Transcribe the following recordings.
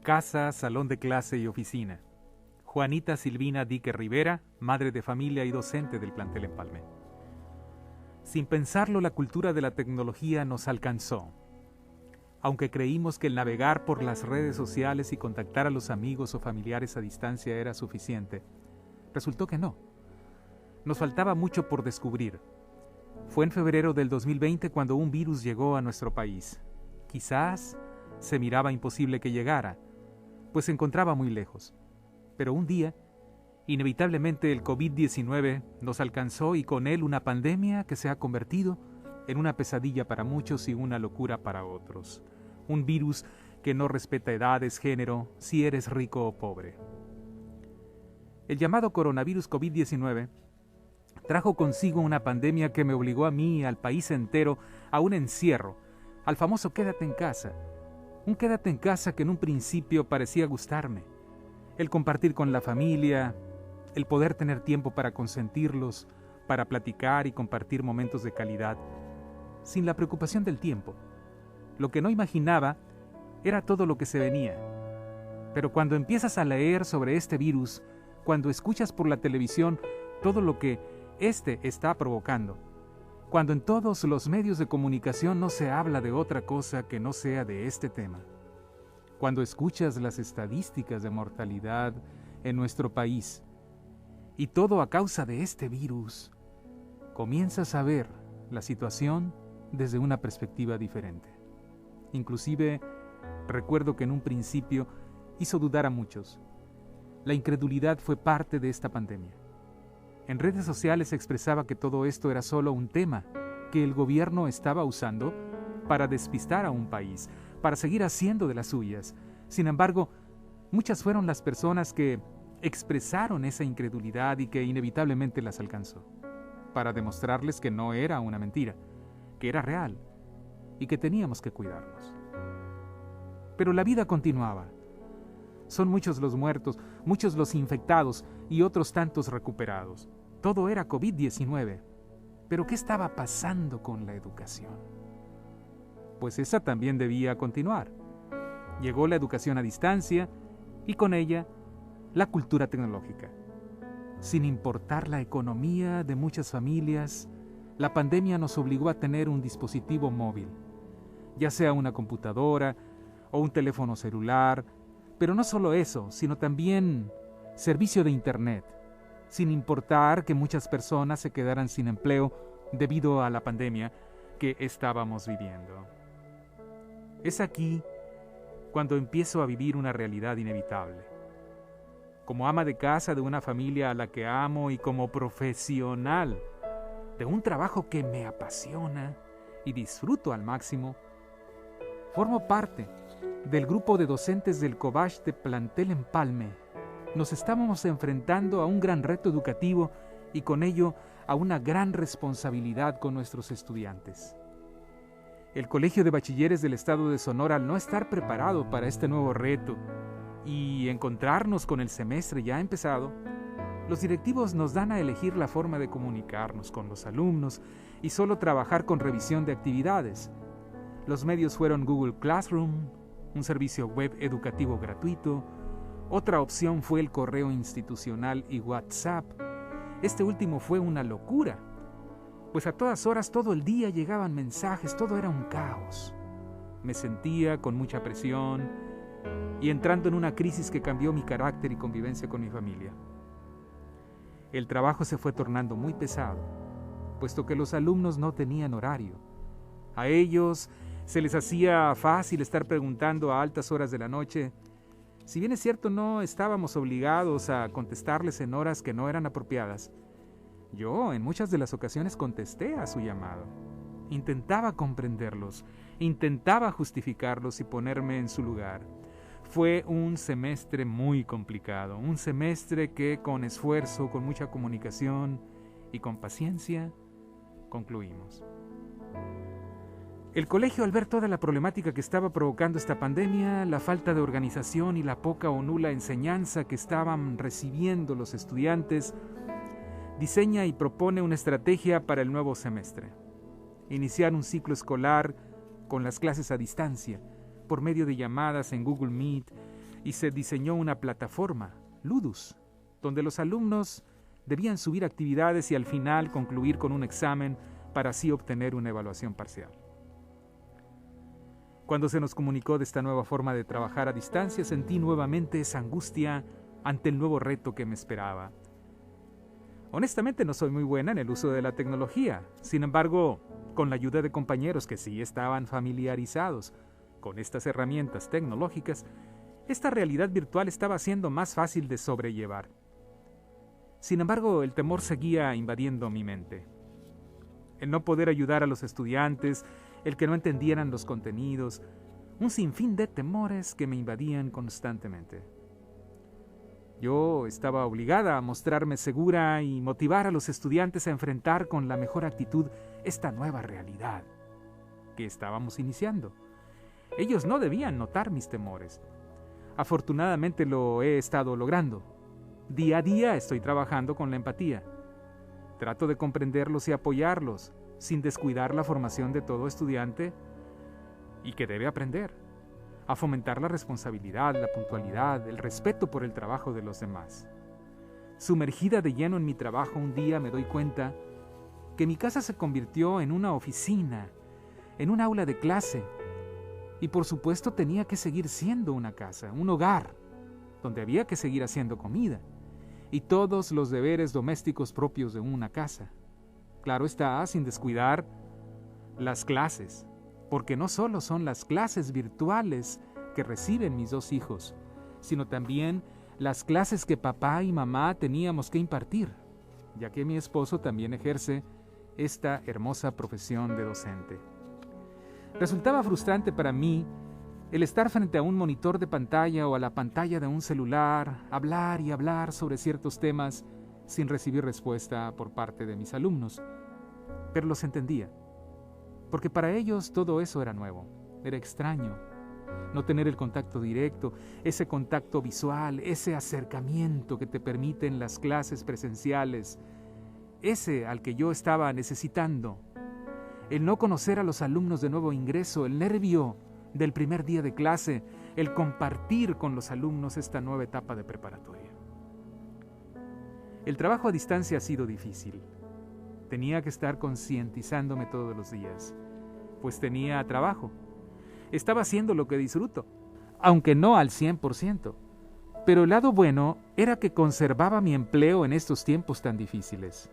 Casa, salón de clase y oficina. Juanita Silvina Dique Rivera, madre de familia y docente del plantel Empalme. Sin pensarlo, la cultura de la tecnología nos alcanzó. Aunque creímos que el navegar por las redes sociales y contactar a los amigos o familiares a distancia era suficiente, resultó que no. Nos faltaba mucho por descubrir. Fue en febrero del 2020 cuando un virus llegó a nuestro país. Quizás se miraba imposible que llegara, pues se encontraba muy lejos. Pero un día, inevitablemente el COVID-19 nos alcanzó y con él una pandemia que se ha convertido en una pesadilla para muchos y una locura para otros. Un virus que no respeta edades, género, si eres rico o pobre. El llamado coronavirus COVID-19 trajo consigo una pandemia que me obligó a mí y al país entero a un encierro, al famoso quédate en casa. Un quédate en casa que en un principio parecía gustarme. El compartir con la familia, el poder tener tiempo para consentirlos, para platicar y compartir momentos de calidad, sin la preocupación del tiempo. Lo que no imaginaba era todo lo que se venía. Pero cuando empiezas a leer sobre este virus, cuando escuchas por la televisión todo lo que este está provocando, cuando en todos los medios de comunicación no se habla de otra cosa que no sea de este tema, cuando escuchas las estadísticas de mortalidad en nuestro país, y todo a causa de este virus, comienzas a ver la situación desde una perspectiva diferente. Inclusive, recuerdo que en un principio hizo dudar a muchos. La incredulidad fue parte de esta pandemia. En redes sociales se expresaba que todo esto era solo un tema que el gobierno estaba usando para despistar a un país, para seguir haciendo de las suyas. Sin embargo, muchas fueron las personas que expresaron esa incredulidad y que inevitablemente las alcanzó, para demostrarles que no era una mentira, que era real y que teníamos que cuidarnos. Pero la vida continuaba. Son muchos los muertos, muchos los infectados y otros tantos recuperados. Todo era COVID-19. ¿Pero qué estaba pasando con la educación? Pues esa también debía continuar. Llegó la educación a distancia y con ella la cultura tecnológica. Sin importar la economía de muchas familias, la pandemia nos obligó a tener un dispositivo móvil, ya sea una computadora o un teléfono celular, pero no solo eso, sino también servicio de internet, sin importar que muchas personas se quedaran sin empleo debido a la pandemia que estábamos viviendo. Es aquí cuando empiezo a vivir una realidad inevitable. Como ama de casa de una familia a la que amo y como profesional de un trabajo que me apasiona y disfruto al máximo, formo parte del grupo de docentes del COBACH de plantel Empalme. Nos estábamos enfrentando a un gran reto educativo y con ello a una gran responsabilidad con nuestros estudiantes. El Colegio de Bachilleres del Estado de Sonora, al no estar preparado para este nuevo reto y encontrarnos con el semestre ya empezado, los directivos nos dan a elegir la forma de comunicarnos con los alumnos y solo trabajar con revisión de actividades. Los medios fueron Google Classroom, un servicio web educativo gratuito. Otra opción fue el correo institucional y WhatsApp. Este último fue una locura, pues a todas horas, todo el día llegaban mensajes, todo era un caos. Me sentía con mucha presión y entrando en una crisis que cambió mi carácter y convivencia con mi familia. El trabajo se fue tornando muy pesado, puesto que los alumnos no tenían horario. A ellos se les hacía fácil estar preguntando a altas horas de la noche. Si bien es cierto, no estábamos obligados a contestarles en horas que no eran apropiadas, yo en muchas de las ocasiones contesté a su llamado. Intentaba comprenderlos, intentaba justificarlos y ponerme en su lugar. Fue un semestre muy complicado, un semestre que con esfuerzo, con mucha comunicación y con paciencia, concluimos. El colegio, al ver toda la problemática que estaba provocando esta pandemia, la falta de organización y la poca o nula enseñanza que estaban recibiendo los estudiantes, diseña y propone una estrategia para el nuevo semestre. Iniciar un ciclo escolar con las clases a distancia, por medio de llamadas en Google Meet y se diseñó una plataforma, Ludus, donde los alumnos debían subir actividades y al final concluir con un examen para así obtener una evaluación parcial. Cuando se nos comunicó de esta nueva forma de trabajar a distancia, sentí nuevamente esa angustia ante el nuevo reto que me esperaba. Honestamente no soy muy buena en el uso de la tecnología, sin embargo, con la ayuda de compañeros que sí estaban familiarizados con estas herramientas tecnológicas, esta realidad virtual estaba siendo más fácil de sobrellevar. Sin embargo, el temor seguía invadiendo mi mente. El no poder ayudar a los estudiantes, el que no entendieran los contenidos, un sinfín de temores que me invadían constantemente. Yo estaba obligada a mostrarme segura y motivar a los estudiantes a enfrentar con la mejor actitud esta nueva realidad que estábamos iniciando. Ellos no debían notar mis temores. Afortunadamente lo he estado logrando. Día a día estoy trabajando con la empatía. Trato de comprenderlos y apoyarlos, sin descuidar la formación de todo estudiante y que debe aprender a fomentar la responsabilidad, la puntualidad, el respeto por el trabajo de los demás. Sumergida de lleno en mi trabajo, un día me doy cuenta que mi casa se convirtió en una oficina, en un aula de clase, y por supuesto tenía que seguir siendo una casa, un hogar, donde había que seguir haciendo comida y todos los deberes domésticos propios de una casa. Claro está, sin descuidar las clases, porque no solo son las clases virtuales que reciben mis dos hijos, sino también las clases que papá y mamá teníamos que impartir, ya que mi esposo también ejerce esta hermosa profesión de docente. Resultaba frustrante para mí el estar frente a un monitor de pantalla o a la pantalla de un celular, hablar y hablar sobre ciertos temas sin recibir respuesta por parte de mis alumnos. Pero los entendía, porque para ellos todo eso era nuevo, era extraño. No tener el contacto directo, ese contacto visual, ese acercamiento que te permiten las clases presenciales, ese al que yo estaba necesitando. El no conocer a los alumnos de nuevo ingreso, el nervio del primer día de clase, el compartir con los alumnos esta nueva etapa de preparatoria. El trabajo a distancia ha sido difícil. Tenía que estar concientizándome todos los días, pues tenía trabajo. Estaba haciendo lo que disfruto, aunque no al 100%. Pero el lado bueno era que conservaba mi empleo en estos tiempos tan difíciles.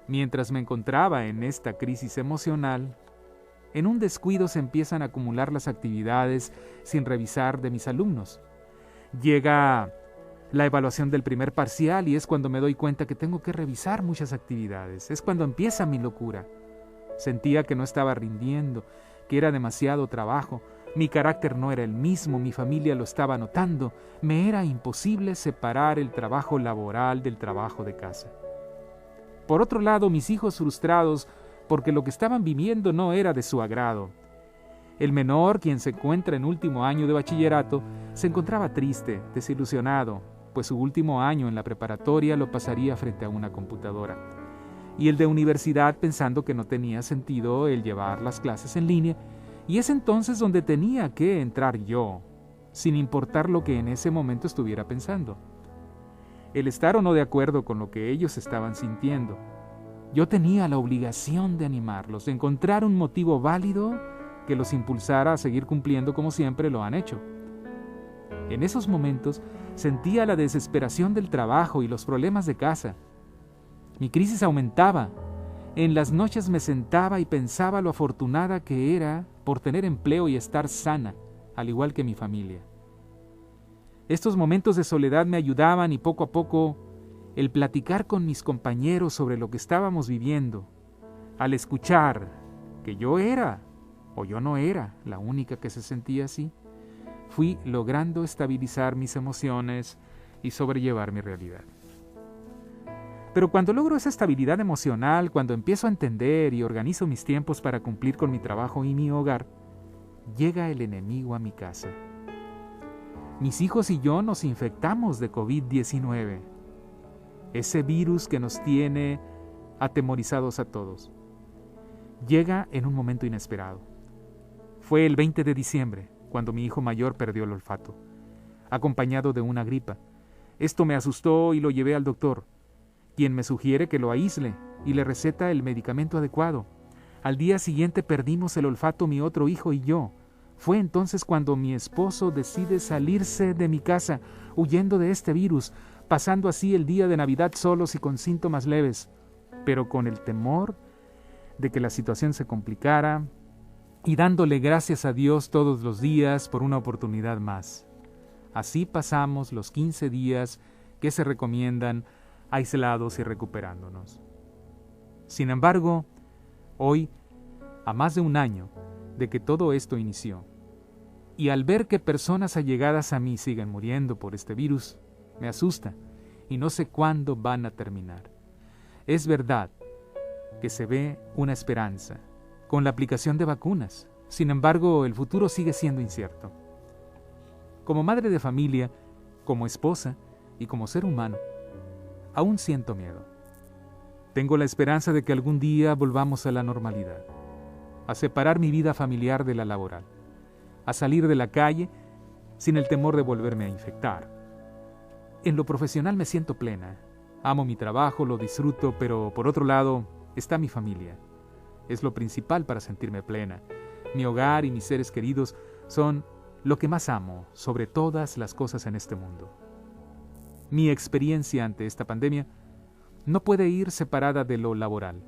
Mientras me encontraba en esta crisis emocional, en un descuido se empiezan a acumular las actividades sin revisar de mis alumnos. Llega la evaluación del primer parcial y es cuando me doy cuenta que tengo que revisar muchas actividades. Es cuando empieza mi locura. Sentía que no estaba rindiendo, que era demasiado trabajo. Mi carácter no era el mismo, mi familia lo estaba notando. Me era imposible separar el trabajo laboral del trabajo de casa. Por otro lado, mis hijos frustrados porque lo que estaban viviendo no era de su agrado. El menor, quien se encuentra en último año de bachillerato, se encontraba triste, desilusionado, pues su último año en la preparatoria lo pasaría frente a una computadora. Y el de universidad pensando que no tenía sentido el llevar las clases en línea, y es entonces donde tenía que entrar yo, sin importar lo que en ese momento estuviera pensando. El estar o no de acuerdo con lo que ellos estaban sintiendo. Yo tenía la obligación de animarlos, de encontrar un motivo válido que los impulsara a seguir cumpliendo como siempre lo han hecho. En esos momentos sentía la desesperación del trabajo y los problemas de casa. Mi crisis aumentaba. En las noches me sentaba y pensaba lo afortunada que era por tener empleo y estar sana, al igual que mi familia. Estos momentos de soledad me ayudaban y poco a poco el platicar con mis compañeros sobre lo que estábamos viviendo, al escuchar que yo era o yo no era la única que se sentía así, fui logrando estabilizar mis emociones y sobrellevar mi realidad. Pero cuando logro esa estabilidad emocional, cuando empiezo a entender y organizo mis tiempos para cumplir con mi trabajo y mi hogar, llega el enemigo a mi casa. Mis hijos y yo nos infectamos de COVID-19, ese virus que nos tiene atemorizados a todos. Llega en un momento inesperado. Fue el 20 de diciembre, cuando mi hijo mayor perdió el olfato. acompañado de una gripa. Esto me asustó y lo llevé al doctor, quien me sugiere que lo aísle y le receta el medicamento adecuado. Al día siguiente perdimos el olfato mi otro hijo y yo. Fue entonces cuando mi esposo decide salirse de mi casa, huyendo de este virus, pasando así el día de Navidad solos y con síntomas leves, pero con el temor de que la situación se complicara y dándole gracias a Dios todos los días por una oportunidad más. Así pasamos los 15 días que se recomiendan, aislados y recuperándonos. Sin embargo, hoy, a más de un año de que todo esto inició, y al ver que personas allegadas a mí siguen muriendo por este virus, me asusta y no sé cuándo van a terminar. Es verdad que se ve una esperanza con la aplicación de vacunas. Sin embargo, el futuro sigue siendo incierto. Como madre de familia, como esposa y como ser humano, aún siento miedo. Tengo la esperanza de que algún día volvamos a la normalidad, a separar mi vida familiar de la laboral, a salir de la calle sin el temor de volverme a infectar. En lo profesional me siento plena. Amo mi trabajo, lo disfruto, pero por otro lado está mi familia. Es lo principal para sentirme plena. Mi hogar y mis seres queridos son lo que más amo sobre todas las cosas en este mundo. Mi experiencia ante esta pandemia no puede ir separada de lo laboral.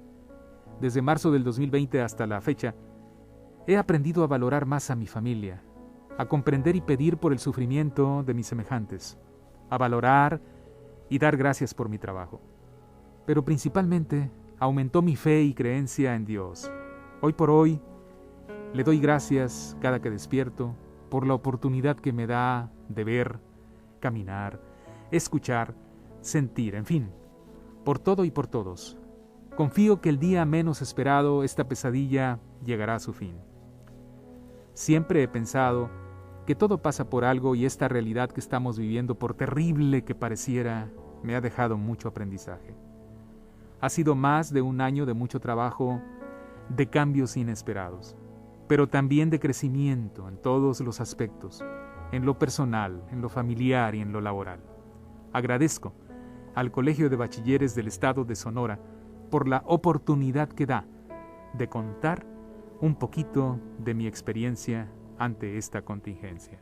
Desde marzo del 2020 hasta la fecha, he aprendido a valorar más a mi familia, a comprender y pedir por el sufrimiento de mis semejantes, a valorar y dar gracias por mi trabajo. Pero principalmente aumentó mi fe y creencia en Dios. Hoy por hoy, le doy gracias cada que despierto por la oportunidad que me da de ver, caminar, escuchar, sentir, en fin, por todo y por todos. Confío que el día menos esperado esta pesadilla llegará a su fin. Siempre he pensado que todo pasa por algo y esta realidad que estamos viviendo, por terrible que pareciera, me ha dejado mucho aprendizaje. Ha sido más de un año de mucho trabajo, de cambios inesperados, pero también de crecimiento en todos los aspectos, en lo personal, en lo familiar y en lo laboral. Agradezco al Colegio de Bachilleres del Estado de Sonora por la oportunidad que da de contar un poquito de mi experiencia ante esta contingencia.